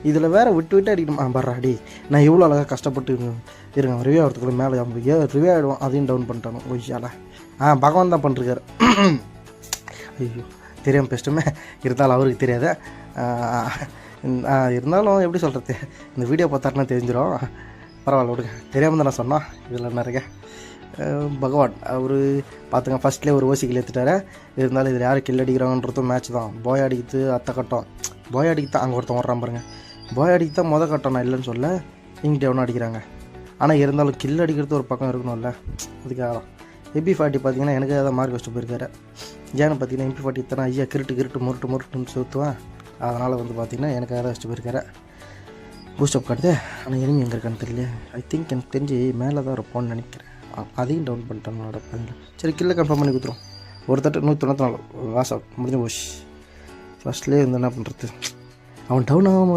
இதில் வேறு விட்டு அடிக்கணுமா பர்றா அடி. நான் எவ்வளோ அழகாக கஷ்டப்பட்டு இருங்க ரிவ்யூ ஆகிறதுக்குள்ள மேலே ரிவ்யூ ஆகிடுவோம். அதையும் டவுன் பண்ணிட்டானு ஒய்யால. பகவான் தான் பண்ணிருக்காரு. ஐயோ தெரியாமல் பேசிட்டுமே, இருந்தாலும் அவருக்கு தெரியாத. இருந்தாலும் எப்படி சொல்கிறது, இந்த வீடியோ பார்த்தாருன்னா தெரிஞ்சிடும். பரவாயில்ல விடுங்க, தெரியாமல் தான் நான் சொன்னேன். இதில் நிறைய பகவான் அவர் பார்த்துங்க ஃபஸ்ட்லேயே ஒரு ஓசிக்கில் ஏற்றுட்டாரு. இருந்தாலும் இதில் யார் கில் அடிக்கிறாங்கன்றதும் மேட்ச் தான். போய் அடிக்கிறது அத்தை கட்டம், போய் அடிக்க தான் அங்கே ஒருத்தன் வர்றான் பாருங்க. போய் அடிக்க தான் மொதல் கட்டம், நான் இல்லைன்னு சொல்ல. இங்கிட்ட எவனும் அடிக்கிறாங்க. ஆனால் இருந்தாலும் கில் அடிக்கிறது ஒரு பக்கம் இருக்கணும்ல, அதுக்காக தான். MP40 பார்த்தீங்கன்னா எனக்கு தான் மார்க் வச்சுட்டு போயிருக்காரு. ஏன்னு பார்த்தீங்கன்னா MP40 இத்தனை ஐயா கிருட்டு முருட்டுன்னு சுற்றுவேன். அதனால் வந்து பார்த்தீங்கன்னா எனக்காக தான் வச்சுட்டு போயிருக்காரு. பூஸ்டப் காட்டுது. ஆனால் எனிமி எங்கே இருக்கான்னு தெரியல. ஐ திங்க் எனக்கு தெரிஞ்சு மேலே தான் இருப்போம்னு நினைக்கிறேன். அதையும் டவுன் பண்ணிட்டேன் என்னோட பையனில். சரி கில்லை கன்ஃபார்ம் பண்ணி கொடுத்துரும். ஒரு தட்டு 194 வாஸ் அவுட் முடிஞ்சு போச்சு. ஃபஸ்ட்லேயே வந்து என்ன பண்ணுறது, அவன் டவுன் ஆகும்போது